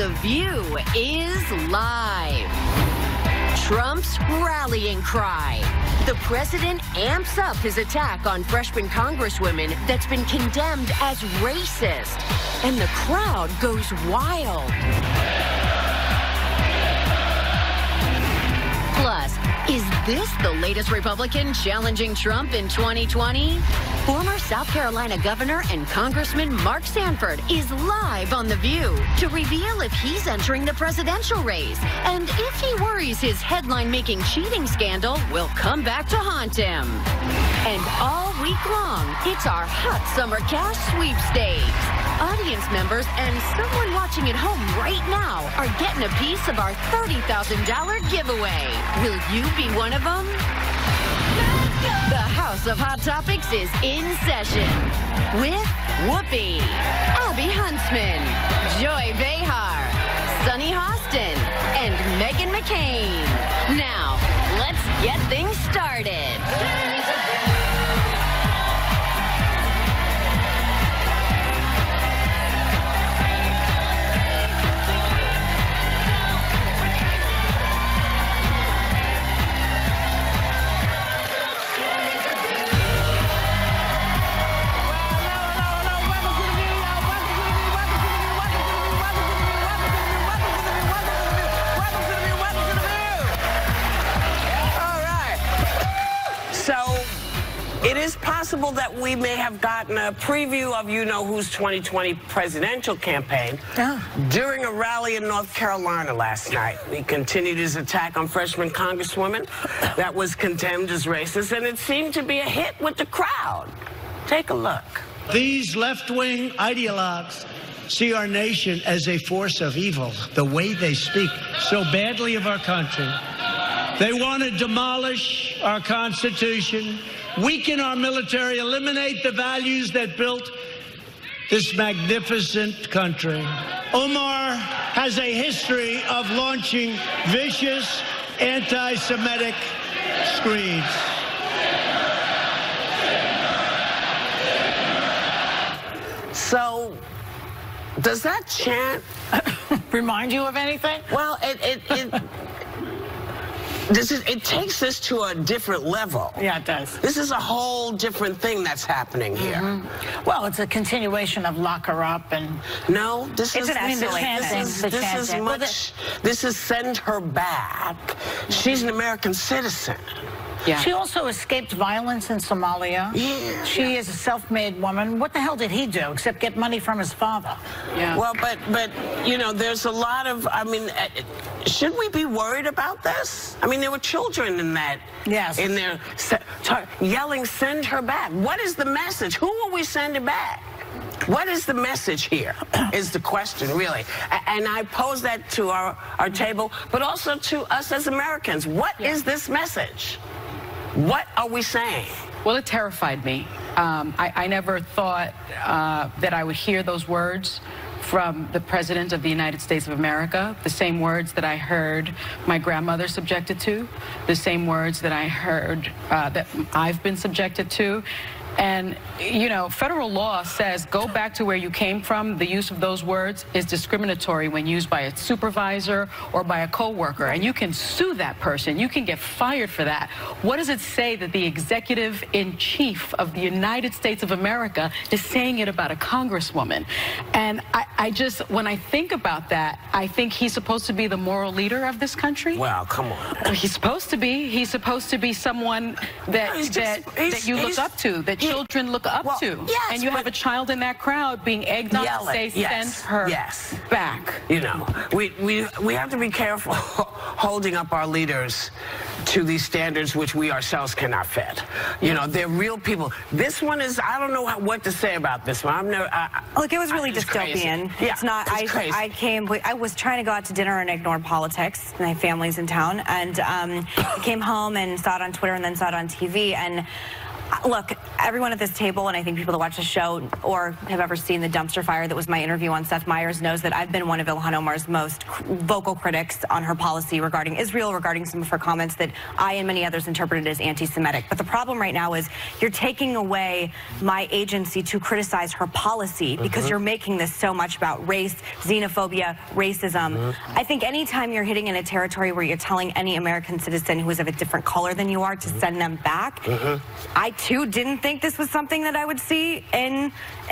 The View is live. Trump's rallying cry. The president amps up his attack on freshman congresswomen that's been condemned as racist. And the crowd goes wild. Plus, is this the latest Republican challenging Trump in 2020? Former South Carolina Governor and Congressman Mark Sanford is live on The View to reveal if he's entering the presidential race and if he worries his headline-making cheating scandal will come back to haunt him. And all week long, it's our Hot Summer Cash Sweepstakes. Audience members and someone watching at home right now are getting a piece of our $30,000 giveaway. Will you be one of them? The House of Hot Topics is in session with Whoopi, Abby Huntsman, Joy Behar, Sunny Hostin, and Meghan McCain. Now, let's get things started. It is possible that we may have gotten a preview of you-know-who's 2020 presidential campaign during a rally in North Carolina last night. He continued his attack on freshman congresswomen that was condemned as racist, and it seemed to be a hit with the crowd. Take a look. These left-wing ideologues see our nation as a force of evil. The way they speak so badly of our country. They want to demolish our Constitution, weaken our military, eliminate the values that built this magnificent country. Omar has a history of launching vicious anti-Semitic screeds. So, does that chant remind you of anything? Well, it takes this to a different level. Yeah, it does. This is a whole different thing that's happening here. Mm-hmm. Well, it's a continuation of lock her up and... No, this is send her back. She's an American citizen. Yeah. She also escaped violence in Somalia. Yeah. She is a self-made woman. What the hell did he do except get money from his father? Yeah. Well, but you know, there's a lot of, I mean, should we be worried about this? I mean, there were children in that. Yes. In there yelling, send her back. What is the message? Who are we sending back? What is the message here is the question, really. And I pose that to our table, but also to us as Americans. What is this message? What are we saying? Well, it terrified me. I never thought that I would hear those words from the President of the United States of America, the same words that I heard my grandmother subjected to, the same words that I heard that I've been subjected to. And, you know, federal law says go back to where you came from. The use of those words is discriminatory when used by a supervisor or by a coworker. And you can sue that person. You can get fired for that. What does it say that the executive in chief of the United States of America is saying it about a congresswoman? And I just, when I think about that, I think he's supposed to be the moral leader of this country. Well, come on. He's supposed to be. He's supposed to be someone that you look up to, that children look up to. Yes, and you have a child in that crowd being egged on to say, send her back. You know, we have to be careful holding up our leaders to these standards which we ourselves cannot fit. You know, they're real people. This one is, I don't know what to say about this one. Look, it was really dystopian. Yeah, it's not, I was trying to go out to dinner and ignore politics. My family's in town. And I came home and saw it on Twitter and then saw it on TV. And Look, everyone at this table, and I think people that watch the show or have ever seen the dumpster fire that was my interview on Seth Meyers, knows that I've been one of Ilhan Omar's most vocal critics on her policy regarding Israel, regarding some of her comments that I and many others interpreted as anti-Semitic. But the problem right now is you're taking away my agency to criticize her policy because you're making this so much about race, xenophobia, racism. I think anytime you're hitting in a territory where you're telling any American citizen who is of a different color than you are to send them back, I too didn't think this was something that I would see in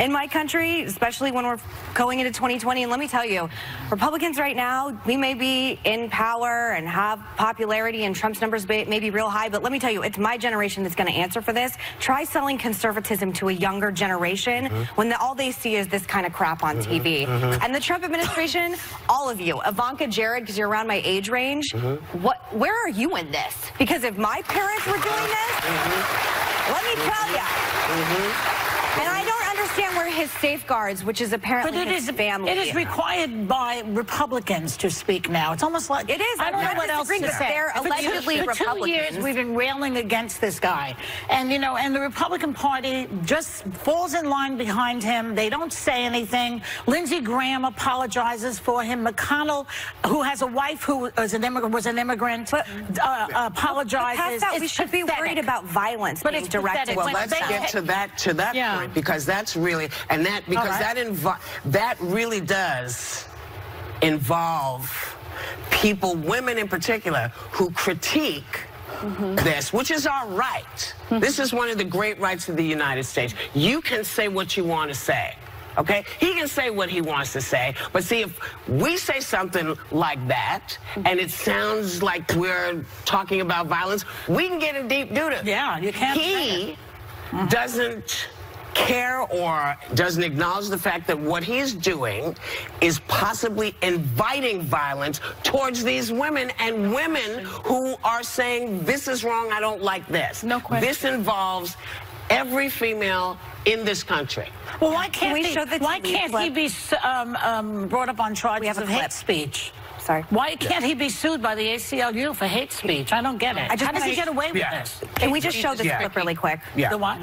my country, especially when we're going into 2020. And let me tell you, Republicans right now, we may be in power and have popularity, and Trump's numbers may be real high, but let me tell you, it's my generation that's going to answer for this. Try selling conservatism to a younger generation when all they see is this kind of crap on TV. And the Trump administration, all of you, Ivanka, Jared, because you're around my age range, where are you in this? Because if my parents were doing this, let me tell you. And I don't understand where his safeguards, which is apparently his family. It is required by Republicans to speak now. It's almost like it is. I don't know what else to say. They're allegedly for Republicans. 2 years, we've been railing against this guy, and and the Republican Party just falls in line behind him. They don't say anything. Lindsey Graham apologizes for him. McConnell, who has a wife who was an immigrant, apologizes. We should be worried about violence being directed. Well, let's get to that point, because that's really, and that, because that really does involve people, women in particular, who critique this, which is our right. This is one of the great rights of the United States. You can say what you want to say. Okay? He can say what he wants to say, but see, if we say something like that, and it sounds like we're talking about violence, we can get in deep doo-doo. Yeah, you can't. He doesn't care or doesn't acknowledge the fact that what he's doing is possibly inviting violence towards these women, and women who are saying, this is wrong, I don't like this. No question. This involves every female in this country. Well, why can't he be brought up on charges of hate speech? Sorry. Why can't he be sued by the ACLU for hate speech? I don't get it. How does he get away with this? Can we just show this clip really quick? The what?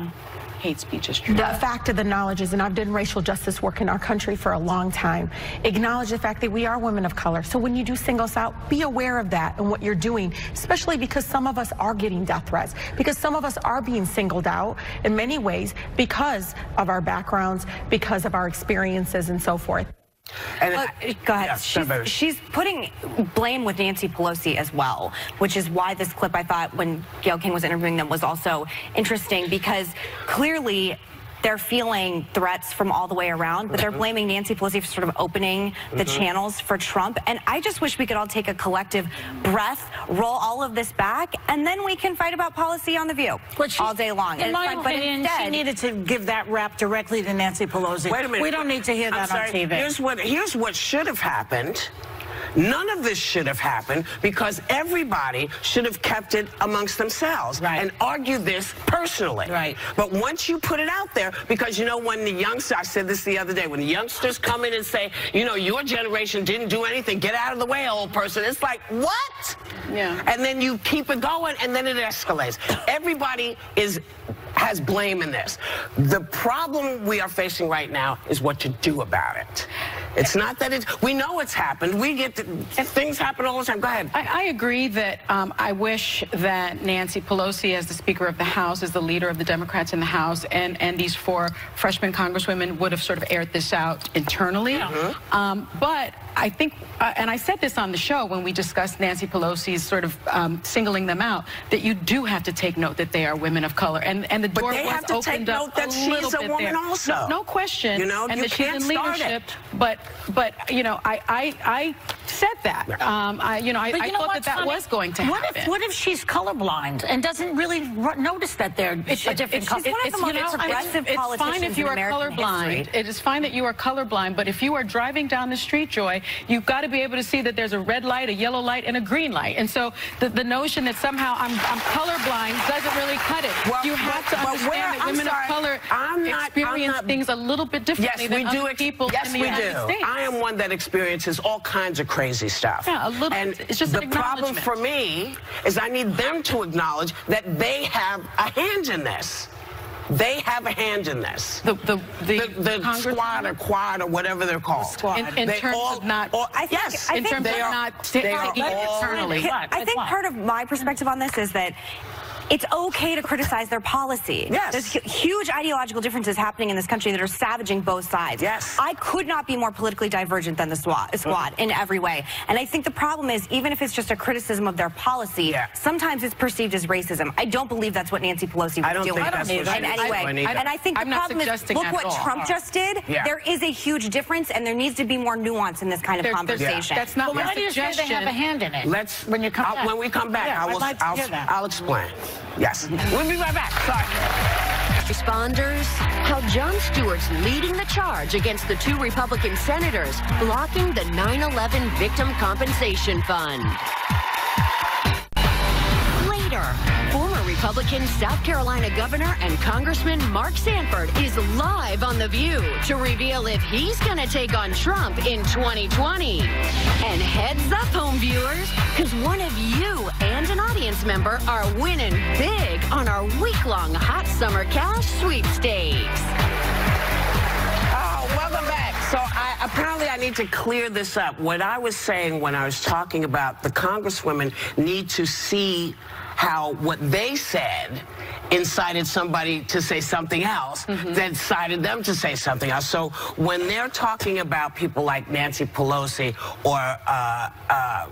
Hate speech is true. The fact of the knowledge is, and I've done racial justice work in our country for a long time, acknowledge the fact that we are women of color. So when you do single us out, be aware of that and what you're doing, especially because some of us are getting death threats, because some of us are being singled out in many ways because of our backgrounds, because of our experiences and so forth. And go ahead. She's putting blame with Nancy Pelosi as well, which is why this clip, I thought, when Gayle King was interviewing them, was also interesting, because clearly they're feeling threats from all the way around, but they're blaming Nancy Pelosi for sort of opening the channels for Trump. And I just wish we could all take a collective breath, roll all of this back, and then we can fight about policy on The View all day long. In my opinion, she needed to give that rap directly to Nancy Pelosi. Wait a minute. We don't need to hear that on TV. Here's what should have happened. None of this should have happened, because everybody should have kept it amongst themselves and argued this personally. But once you put it out there, because when the youngsters, I said this the other day, when the youngsters come in and say, your generation didn't do anything, get out of the way, old person, it's like, what? Yeah. And then you keep it going, and then it escalates. Everybody has blame in this. The problem we are facing right now is what to do about it. It's not that we know it's happened. We get things happen all the time. Go ahead. I agree that I wish that Nancy Pelosi, as the Speaker of the House, as the leader of the Democrats in the House, and these 4 freshman congresswomen would have sort of aired this out internally. But I think, and I said this on the show when we discussed Nancy Pelosi's sort of singling them out, that you do have to take note that they are women of color, and the door was opened up a little bit there. Also. No question, and that she's in leadership. But I said that. I thought that was going to happen. What if she's colorblind and doesn't really notice that they're a different color? It's fine if you are colorblind. It is fine that you are colorblind, but if you are driving down the street, Joy, you've got to be able to see that there's a red light, a yellow light, and a green light. And so the notion that somehow I'm colorblind doesn't really cut it. You have to understand that women of color experience things a little bit differently than other people in the United States. I am one that experiences all kinds of crazy stuff. Yeah, a little. And it's just the problem for me is I need them to acknowledge that they have a hand in this. They have a hand in this. The squad or quad or whatever they're called. In terms of not... Yes. In terms of not taking it internally. I think part of my perspective on this is that it's okay to criticize their policy. Yes. There's huge ideological differences happening in this country that are savaging both sides. Yes. I could not be more politically divergent than the squad in every way. And I think the problem is, even if it's just a criticism of their policy, sometimes it's perceived as racism. I don't believe that's what Nancy Pelosi was doing in any way. And I think the problem is, look what Trump just did. There is a huge difference, and there needs to be more nuance in this kind of conversation. That's not my suggestion. Why do you say they have a hand in it? When we come back, I'll explain. Yes. We'll be right back. Sorry. Responders, how Jon Stewart's leading the charge against the 2 Republican senators blocking the 9/11 Victim Compensation Fund. Later, former Republican South Carolina Governor and Congressman Mark Sanford is live on The View to reveal if he's going to take on Trump in 2020. And heads up, home viewers, because one of you and an audience member are winning big on our week-long Hot Summer Cash sweepstakes. Welcome back. So apparently I need to clear this up. What I was saying when I was talking about the congresswomen need to see how what they said incited somebody to say something else that incited them to say something else. So when they're talking about people like Nancy Pelosi or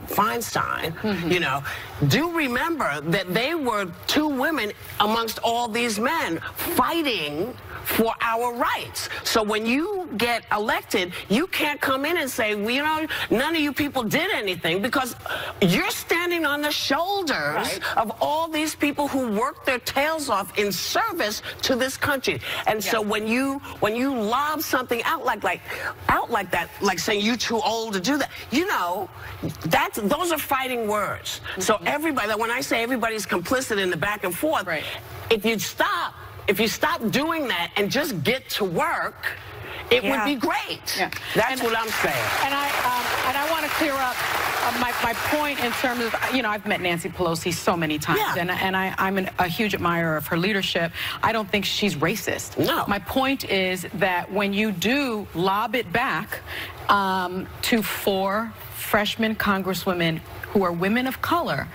Feinstein, you know, do remember that they were 2 women amongst all these men fighting for our rights. So when you get elected, you can't come in and say, well, you know, none of you people did anything, because you're standing on the shoulders of all these people who worked their tails off in service to this country. And so when you lob something out like that, like saying you're too old to do that, you know, those are fighting words. So everybody, when I say everybody's complicit in the back and forth, if you stop doing that and just get to work, it would be great. That's what I'm saying. And I want to clear up my point in terms of, you know, I've met Nancy Pelosi so many times, and I'm a huge admirer of her leadership. I don't think she's racist. No. My point is that when you do lob it back to 4 freshman congresswomen who are women of color,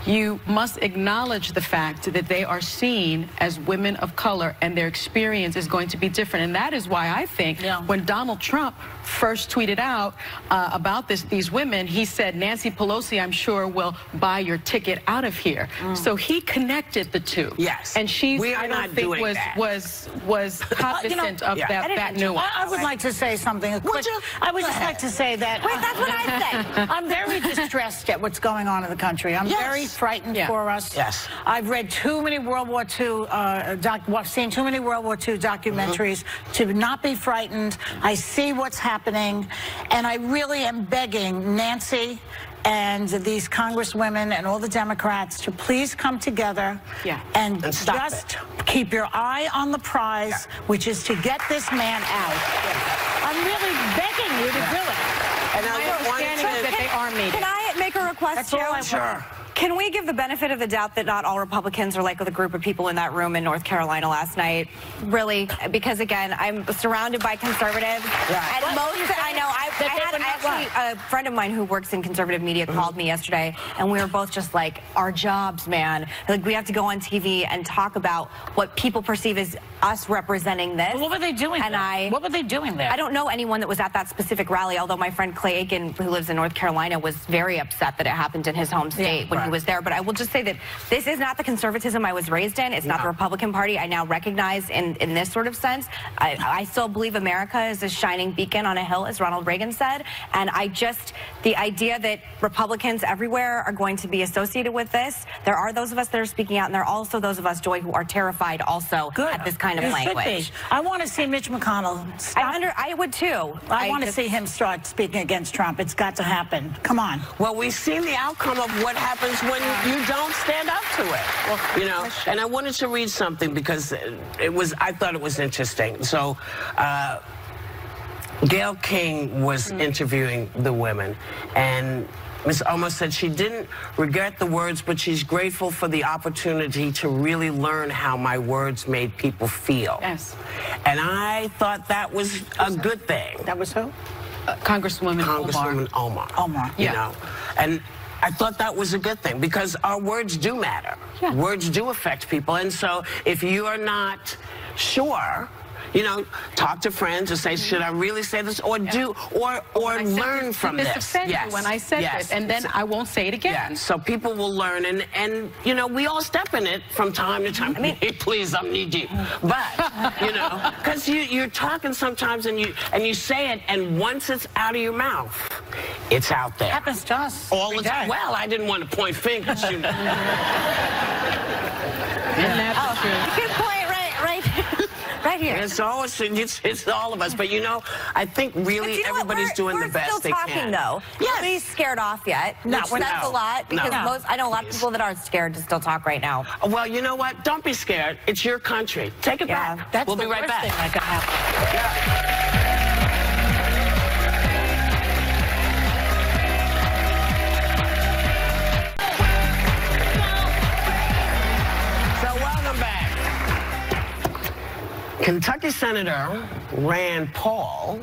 you must acknowledge the fact that they are seen as women of color and their experience is going to be different. And that is why I think when Donald Trump first tweeted out about these women, he said, Nancy Pelosi, I'm sure, will buy your ticket out of here. So he connected the 2. Yes. And she, we are I don't not think, doing was cognizant of that nuance. I would like to say something. I would just like to say that. Wait, that's what I said. I'm very distressed at what's going on in the country. I'm very frightened for us. Yes. I've read too many World War II, seen too many World War II documentaries to not be frightened. I see what's happening, and I really am begging Nancy and these congresswomen and all the Democrats to please come together and just keep your eye on the prize, which is to get this man out. I'm really begging you to do it. And my understanding is that they are meeting. Can I make a request, Joe? Sure. Can we give the benefit of the doubt that not all Republicans are like the group of people in that room in North Carolina last night? Really? Because, again, I'm surrounded by conservatives. And I know, a friend of mine who works in conservative media called me yesterday, and we were both just like, our jobs, man. Like, we have to go on TV and talk about what people perceive as us representing this. Well, what were they doing there? What were they doing there? I don't know anyone that was at that specific rally, although my friend Clay Aiken, who lives in North Carolina, was very upset that it happened in his home state when he was there. But I will just say that this is not the conservatism I was raised in. It's not the Republican Party I now recognize in this sort of sense. I still believe America is a shining beacon on a hill, as Ronald Reagan said. And the idea that Republicans everywhere are going to be associated with this, there are those of us that are speaking out, and there are also those of us, Joy, who are terrified also at this kind of language. I want to see Mitch McConnell stop. I would too. I want to see him start speaking against Trump. It's got to happen. Come on. Well, we've seen the outcome of what happens when you don't stand up to it. Well, you know, and I wanted to read something because I thought it was interesting. So, Gayle King was interviewing the women, and Ms. Omar said she didn't regret the words, but she's grateful for the opportunity to really learn how my words made people feel. Yes. And I thought that was a good thing. That was who? Congresswoman Omar. Omar. You Yeah. know, and I thought that was a good thing because our words do matter. Yeah. Words do affect people, and so if you are not sure, you know, talk to friends and say, should I really say this, or learn from this. Offend you when I said this, and then I won't say it again. Yeah, so people will learn, and you know, we all step in it from time to time. I mean, please, I'm knee deep, but you know, because you're talking sometimes, and you say it, and once it's out of your mouth, it's out there. Happens to us All every the time. day. Well, I didn't want to point fingers. You know. Good point, right here. It's always it's all of us, but you know, I think really You know what? everybody's doing the best they We're still talking, can. though. Yes. Nobody's scared off yet. No, Which that's a lot because I know a lot of people that aren't scared to still talk right now. Well, you know what? Don't be scared. It's your country. Take it back. That's we'll the be right worst back. thing that could happen. So welcome back. Kentucky Senator Rand Paul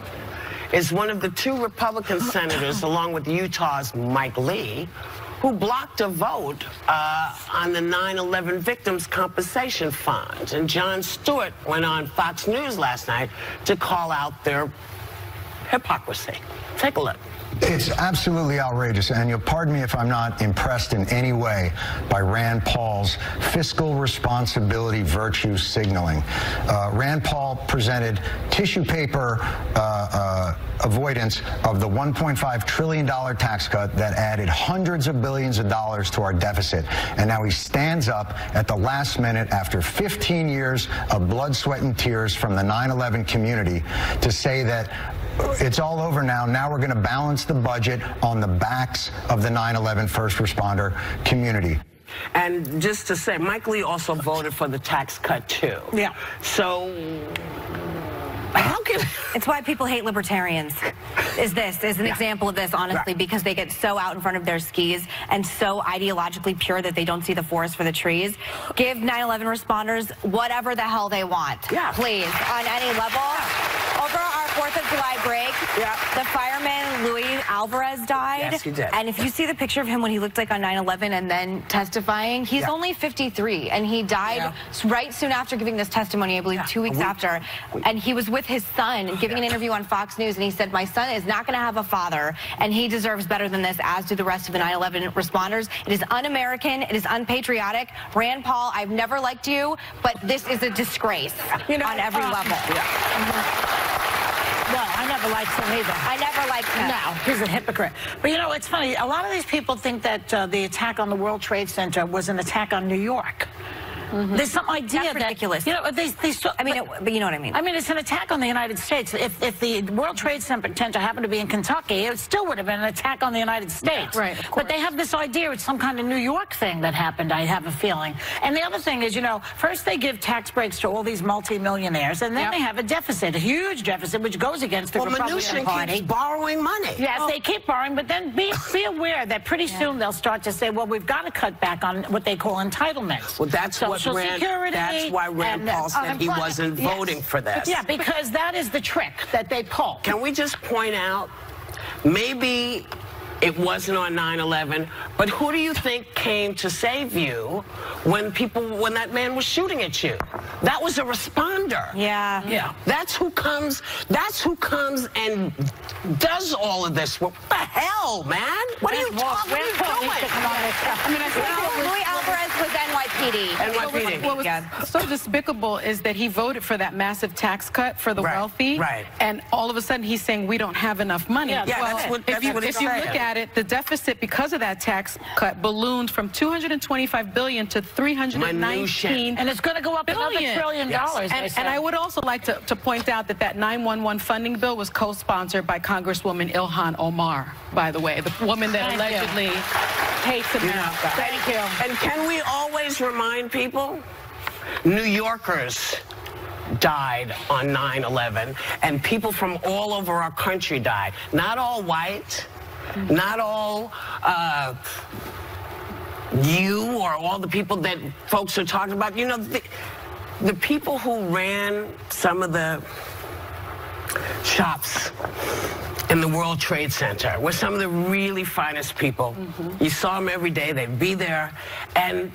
is one of the 2 Republican senators, along with Utah's Mike Lee, who blocked a vote on the 9/11 Victims Compensation Fund. And Jon Stewart went on Fox News last night to call out their hypocrisy. Take a look. It's absolutely outrageous, and you'll pardon me if I'm not impressed in any way by Rand Paul's fiscal responsibility virtue signaling. Rand Paul presented tissue paper avoidance of the $1.5 trillion tax cut that added hundreds of billions of dollars to our deficit. And now he stands up at the last minute after 15 years of blood, sweat, and tears from the 9/11 community to say that it's all over now. Now we're going to balance the budget on the backs of the 9/11 first responder community. And just to say, Mike Lee also voted for the tax cut, too. Yeah. So how can... It's why people hate libertarians. Is an example of this, honestly, because they get so out in front of their skis and so ideologically pure that they don't see the forest for the trees. Give 9/11 responders whatever the hell they want. Yeah. Please, on any level. Over our 4th of July break, the fireman Luis Alvarez died. Yes, he did. And if you see the picture of him when he looked like on 9/11 and then testifying, he's only 53, and he died right soon after giving this testimony, I believe 2 weeks after. And he was with his son giving an interview on Fox News, and he said, my son is not going to have a father, and he deserves better than this, as do the rest of the 9/11 responders. It is un-American. It is unpatriotic. Rand Paul, I've never liked you, but this is a disgrace on every level. Well, I never liked him either. I never liked him. No, he's a hypocrite. But you know, it's funny. A lot of these people think that the attack on the World Trade Center was an attack on New York. There's some idea That's ridiculous. that, you know, but you know what I mean. I mean, it's an attack on the United States. If the World Trade Center happened to be in Kentucky, it still would have been an attack on the United States. Right, of course. But they have this idea it's some kind of New York thing that happened, I have a feeling. And the other thing is, you know, first they give tax breaks to all these multimillionaires, and then they have a deficit, a huge deficit, which goes against the Republican Party. Keeps borrowing money. Yes, they keep borrowing, but then be aware that pretty soon they'll start to say, well, we've got to cut back on what they call entitlements. Well, that's Social Security. That's why Rand Paul said he wasn't voting for this. Yeah, because that is the trick that they pull. Can we just point out, maybe it wasn't on 9/11, but who do you think came to save you when that man was shooting at you? That was a responder. Yeah. That's who comes and does all of this. What the hell, man? What are you doing? I mean, Luis Alvarez was NYPD. What was so despicable is that he voted for that massive tax cut for the wealthy. Right. And all of a sudden he's saying we don't have enough money. Yeah, well, that's what if you look at it, the deficit because of that tax cut ballooned from $225 billion to $319 and it's going to go up another $1 trillion. And I would also like to point out that 911 funding bill was co-sponsored by Congresswoman Ilhan Omar, by the way, the woman that allegedly hates America. Thank you. And can we always remind people, New Yorkers died on 9/11, and people from all over our country died. Not all white, not all you or all the people that folks are talking about. You know, the people who ran some of the shops in the World Trade Center were some of the really finest people. You saw them every day. They'd be there, and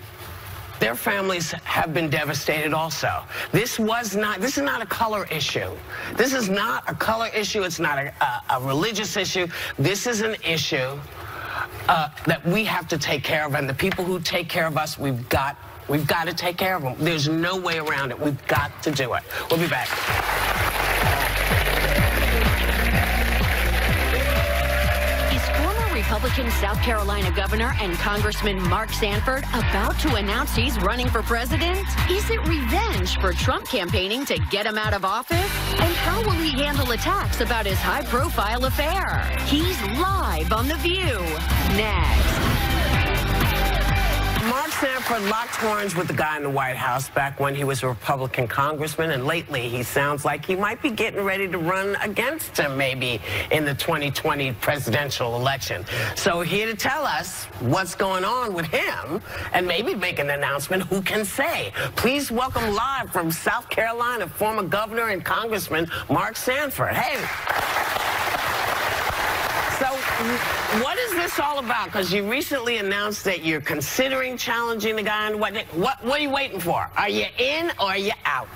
their families have been devastated also. This is not a color issue. This is not a color issue. It's not a religious issue. This is an issue that we have to take care of, and the people who take care of us, we've got to take care of them. There's no way around it. We've got to do it. We'll be back. Republican South Carolina Governor and Congressman Mark Sanford about to announce he's running for president? Is it revenge for Trump campaigning to get him out of office? And how will he handle attacks about his high-profile affair? He's live on The View. Next. Mark Sanford locked horns with the guy in the White House back when he was a Republican congressman, and lately he sounds like he might be getting ready to run against him maybe in the 2020 presidential election. So here to tell us what's going on with him and maybe make an announcement, who can say? Please welcome live from South Carolina, former governor and congressman Mark Sanford. Hey. So what is this all about? Because you recently announced that you're considering challenging the guy. What are you waiting for? Are you in or are you out?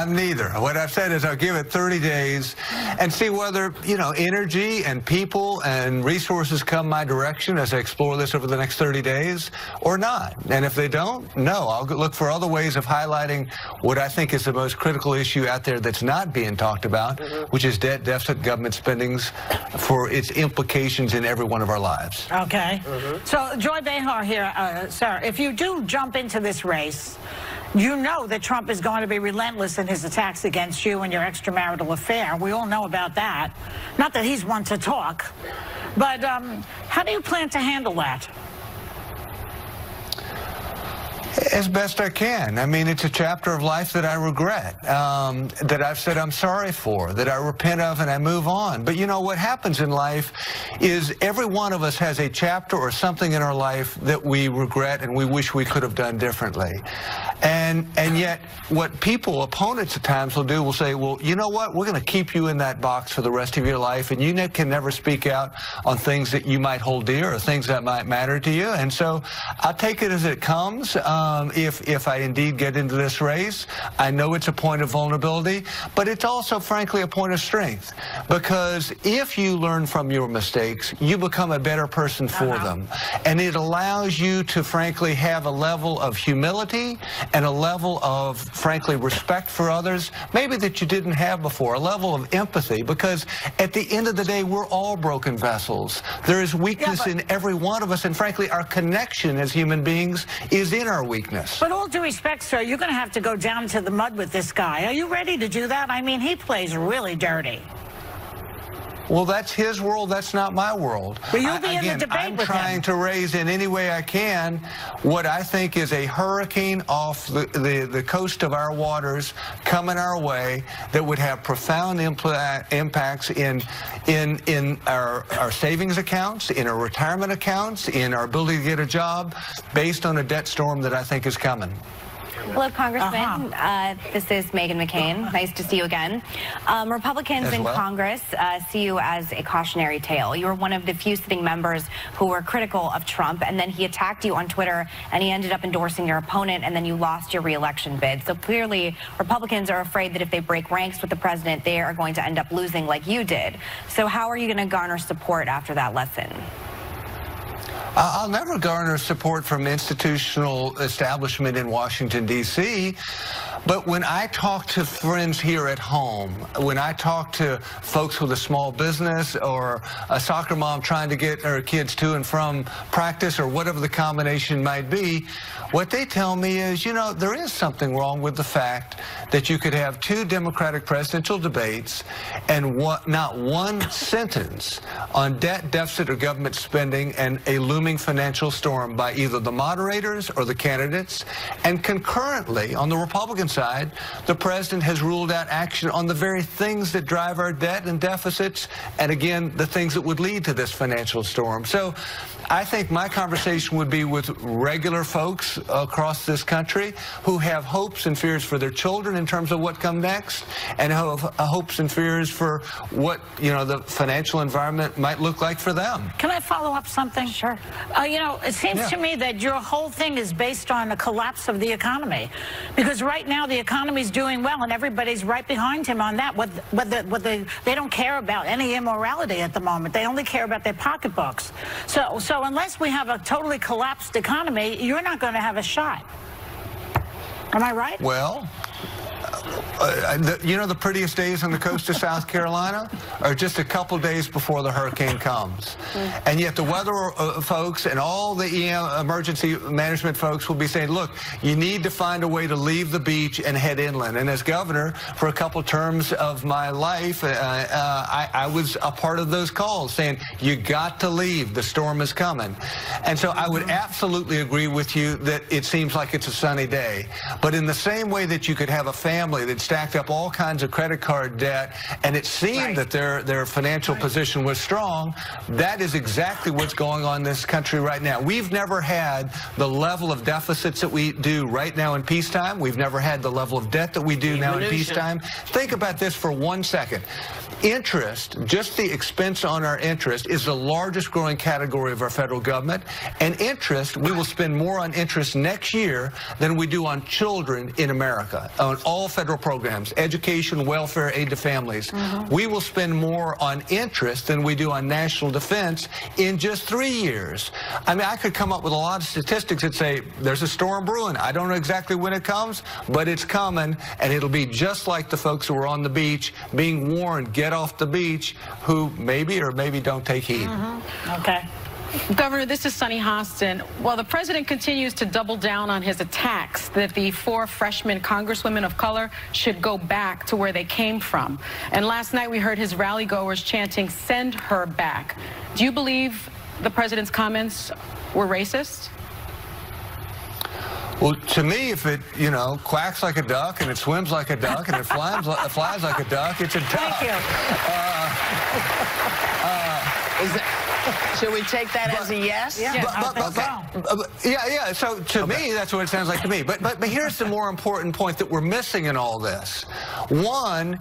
Neither. What I've said is I'll give it 30 days and see whether, energy and people and resources come my direction as I explore this over the next 30 days or not. And if they don't, no, I'll look for other ways of highlighting what I think is the most critical issue out there that's not being talked about, which is debt, deficit, government spendings for its implications in every one of our lives. Okay. So, Joy Behar here, sir, if you do jump into this race, you know that Trump is going to be relentless in his attacks against you and your extramarital affair. We all know about that. Not that he's one to talk, but how do you plan to handle that? As best I can. I mean, it's a chapter of life that I regret, that I've said I'm sorry for, that I repent of, and I move on. But what happens in life is every one of us has a chapter or something in our life that we regret and we wish we could have done differently. And yet what people, opponents at times, will say, well, you know what, we're going to keep you in that box for the rest of your life, and you can never speak out on things that you might hold dear or things that might matter to you. And so I'll take it as it comes. If I indeed get into this race, I know it's a point of vulnerability, but it's also, frankly, a point of strength. Because if you learn from your mistakes, you become a better person for them. And it allows you to, frankly, have a level of humility and a level of, frankly, respect for others, maybe that you didn't have before, a level of empathy. Because at the end of the day, we're all broken vessels. There is weakness in every one of us, and frankly, our connection as human beings is in our weakness. But all due respect, sir, you're going to have to go down to the mud with this guy. Are you ready to do that? I mean, he plays really dirty. Well, that's his world. That's not my world. But you'll be in the debate I'm with trying him. to raise in any way I can what I think is a hurricane off the coast of our waters coming our way that would have profound impacts in our savings accounts, in our retirement accounts, in our ability to get a job, based on a debt storm that I think is coming. Hello, Congressman. This is Meghan McCain. Nice to see you again. Republicans in Congress see you as a cautionary tale. You were one of the few sitting members who were critical of Trump, and then he attacked you on Twitter, and he ended up endorsing your opponent, and then you lost your re-election bid. So clearly, Republicans are afraid that if they break ranks with the president, they are going to end up losing like you did. So how are you going to garner support after that lesson? I'll never garner support from institutional establishment in Washington, D.C., but when I talk to friends here at home, when I talk to folks with a small business or a soccer mom trying to get her kids to and from practice or whatever the combination might be, what they tell me is, there is something wrong with the fact that you could have two Democratic presidential debates and not one sentence on debt, deficit, or government spending and a looming financial storm by either the moderators or the candidates. And concurrently, on the Republican side, the president has ruled out action on the very things that drive our debt and deficits, and again, the things that would lead to this financial storm. So I think my conversation would be with regular folks across this country who have hopes and fears for their children in terms of what comes next, and have hopes and fears for what, you know, the financial environment might look like for them. Can I follow up something? Sure. You know, it seems to me that your whole thing is based on the collapse of the economy, because right now the economy's doing well and everybody's right behind him on that. They don't care about any immorality at the moment. They only care about their pocketbooks. So unless we have a totally collapsed economy, you're not going to have a shot. Am I right? Well, you know, the prettiest days on the coast of South Carolina are just a couple days before the hurricane comes. And yet the weather folks and all the emergency management folks will be saying, look, you need to find a way to leave the beach and head inland. And as governor for a couple terms of my life, I was a part of those calls saying, you got to leave, the storm is coming. And so I would absolutely agree with you that it seems like it's a sunny day. But in the same way that you could have a family that stacked up all kinds of credit card debt, and it seemed that their financial position was strong, that is exactly what's going on in this country right now. We've never had the level of deficits that we do right now in peacetime. We've never had the level of debt that we do now in peacetime. Think about this for 1 second. Interest, just the expense on our interest, is the largest growing category of our federal government. And interest, we will spend more on interest next year than we do on children in America, on all federal programs, education, welfare, aid to families. We will spend more on interest than we do on national defense in just 3 years. I mean, I could come up with a lot of statistics that say there's a storm brewing. I don't know exactly when it comes, but it's coming, and it'll be just like the folks who are on the beach being warned, get off the beach, who maybe or maybe don't take heed. Okay. Governor, this is Sunny Hostin. While the president continues to double down on his attacks that the 4 freshman congresswomen of color should go back to where they came from. And last night we heard his rally goers chanting, send her back. Do you believe the president's comments were racist? Well, to me, if it, you know, quacks like a duck and it swims like a duck and it flies like a duck, it's a duck. Thank you. Should we take that as a yes? Yeah. So to me, that's what it sounds like to me. But here's the more important point that we're missing in all this. One,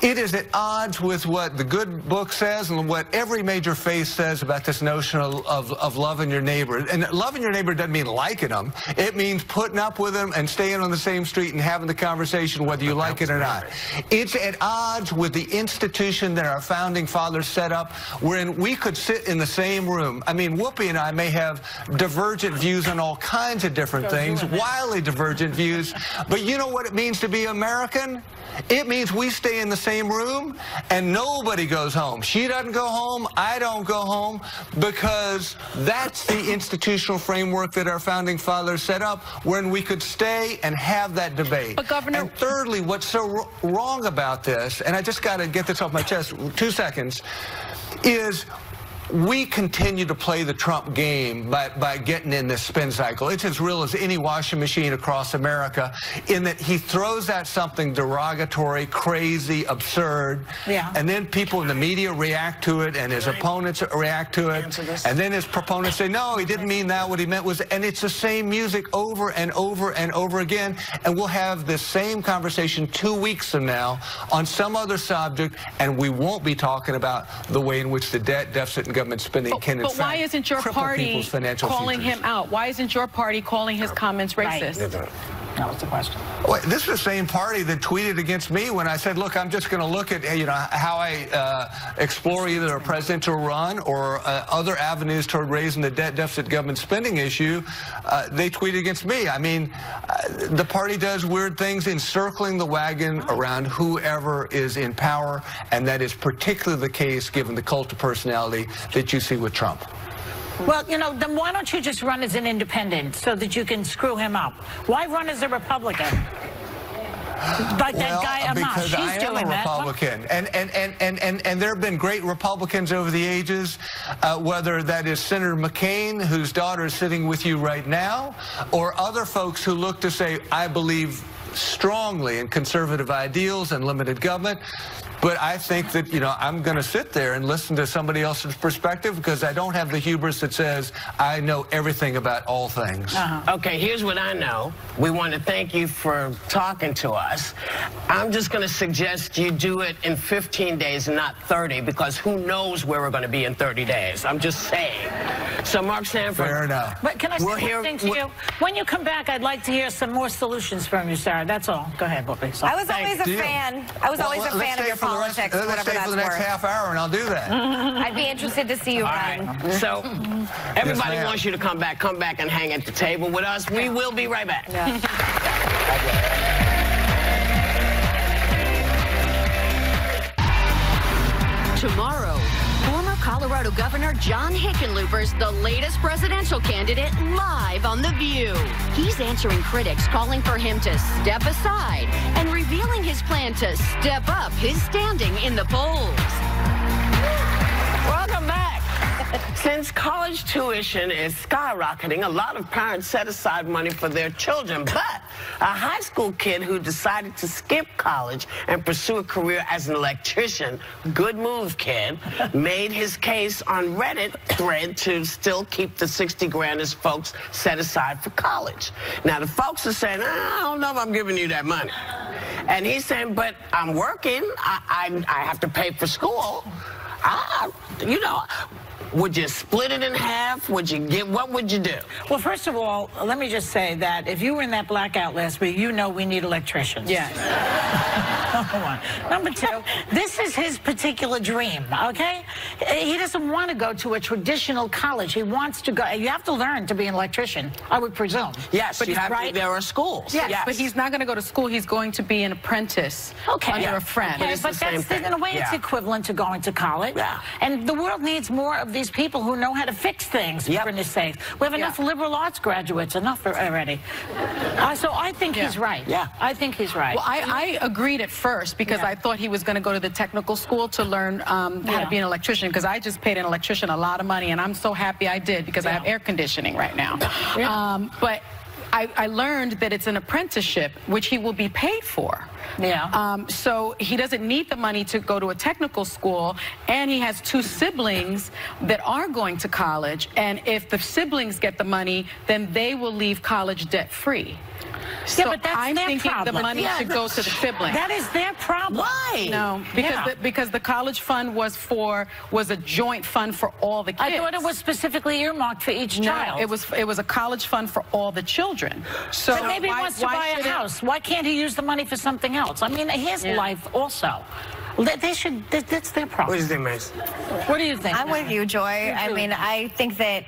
it is at odds with what the good book says and what every major faith says about this notion of loving your neighbor. And loving your neighbor doesn't mean liking them. It means putting up with them and staying on the same street and having the conversation whether you like it or not. It's at odds with the institution that our founding fathers set up, wherein we could sit in the same room. I mean, Whoopi and I may have divergent views on all kinds of different things, wildly divergent views, but you know what it means to be American? It means we stay in the same room and nobody goes home. She doesn't go home, I don't go home, because that's the institutional framework that our founding fathers set up, wherein we could stay and have that debate. But Governor, and thirdly, what's so wrong about this, and I just got to get this off my chest, 2 seconds, is we continue to play the Trump game by getting in this spin cycle. It's as real as any washing machine across America, in that he throws out something derogatory, crazy, absurd, and then people in the media react to it, and his opponents react to it, and then his proponents say, no, he didn't mean that, what he meant was, and it's the same music over and over and over again, and we'll have this same conversation 2 weeks from now on some other subject, and we won't be talking about the way in which the debt deficit and government spending can, in fact, why isn't your party calling him out? Why isn't your party calling his comments racist? That was the question. Well, this is the same party that tweeted against me when I said, look, I'm just going to look at, you know, how I explore either a presidential run or other avenues toward raising the debt deficit government spending issue. They tweeted against me. I mean, the party does weird things encircling the wagon around whoever is in power, and that is particularly the case given the cult of personality that you see with Trump. Well, you know, then why don't you just run as an independent so that you can screw him up? Why run as a Republican? Like that guy Amash, because I am a Republican, and there have been great Republicans over the ages, whether that is Senator McCain, whose daughter is sitting with you right now, or other folks who look to say, I believe strongly in conservative ideals and limited government. But I think that, you know, I'm going to sit there and listen to somebody else's perspective because I don't have the hubris that says I know everything about all things. Okay, here's what I know. We want to thank you for talking to us. I'm just going to suggest you do it in 15 days and not 30 because who knows where we're going to be in 30 days. I'm just saying. So, Mark Sanford. Fair enough. But can I say one thing to you? When you come back, I'd like to hear some more solutions from you, Sarah. That's all. Go ahead, Whoopi. I was always a fan. I was always a fan of your politics, whatever let's stay that's for the next worth. half hour, and I'll do that. I'd be interested to see you run. Right. So, everybody wants you to come back and hang at the table with us. We will be right back. Tomorrow, former Colorado Governor John Hickenlooper's the latest presidential candidate live on The View. He's answering critics calling for him to step aside and revealing his plan to step up his standing in the polls. Welcome back. Since college tuition is skyrocketing, a lot of parents set aside money for their children. But a high school kid who decided to skip college and pursue a career as an electrician, good move, kid, made his case on Reddit thread to still keep the 60 grand his folks set aside for college. Now, the folks are saying, I don't know if I'm giving you that money. And he's saying, but I'm working. I have to pay for school. You know, would you split it in half? Would you give? What would you do? Well, first of all, let me just say that if you were in that blackout last week, you know we need electricians. Yes. Number one. Number two, this is his particular dream, okay? He doesn't want to go to a traditional college. He wants to go. You have to learn to be an electrician, I would presume. Yes, but you have to, there are schools. Yes, but he's not going to go to school. He's going to be an apprentice under a friend. Okay, but that's, in a way, it's equivalent to going to college. Yeah. And the world needs more of these people who know how to fix things, for goodness sakes. We have enough liberal arts graduates, enough already. So I think he's right. Yeah. I think he's right. Well, I agreed at first because I thought he was going to go to the technical school to learn how to be an electrician, because I just paid an electrician a lot of money, and I'm so happy I did because I have air conditioning right now. But I learned that it's an apprenticeship, which he will be paid for. So he doesn't need the money to go to a technical school, and he has 2 siblings that are going to college, and if the siblings get the money, then they will leave college debt-free. So but that's I'm thinking problem. the money should go to the siblings. That is their problem. Why? No, because the college fund was a joint fund for all the kids. I thought it was specifically earmarked for each child. It was a college fund for all the children. So but maybe he wants to buy a house. Why can't he use the money for something else? I mean, his life also. They should. That's their problem. What do you think, Mace? What do you think? I'm with you, Joy. I mean, I think that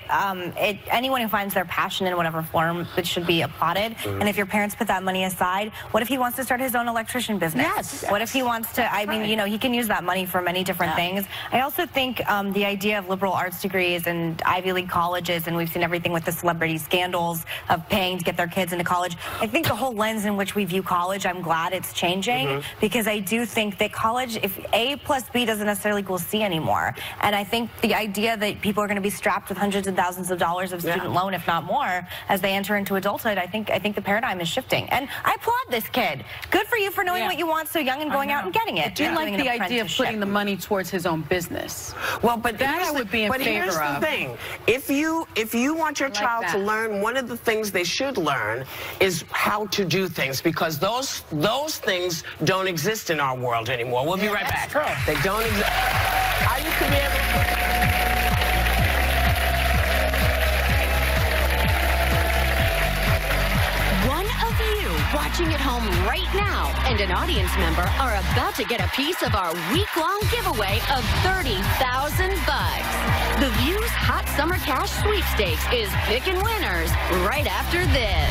anyone who finds their passion in whatever form, it should be applauded. And if your parents put that money aside, what if he wants to start his own electrician business? Yes. What if he wants to? I mean, you know, he can use that money for many different things. I also think the idea of liberal arts degrees and Ivy League colleges, and we've seen everything with the celebrity scandals of paying to get their kids into college. I think the whole lens in which we view college, I'm glad it's changing, because I do think that college, if A plus B doesn't necessarily equal C anymore. And I think the idea that people are going to be strapped with hundreds of thousands of dollars of student loan, if not more, as they enter into adulthood, I think the paradigm is shifting. And I applaud this kid. Good for you for knowing what you want so young and going out and getting it. I do like the idea of putting the money towards his own business. Well, but that I would be in favor of. But here's the thing. If you want your child to learn, one of the things they should learn is how to do things, because those things don't exist in our world anymore. We'll be right back. They don't exist. How you could be able to... One of you watching at home right now and an audience member are about to get a piece of our week-long giveaway of $30,000. The View's Hot Summer Cash Sweepstakes is picking winners right after this.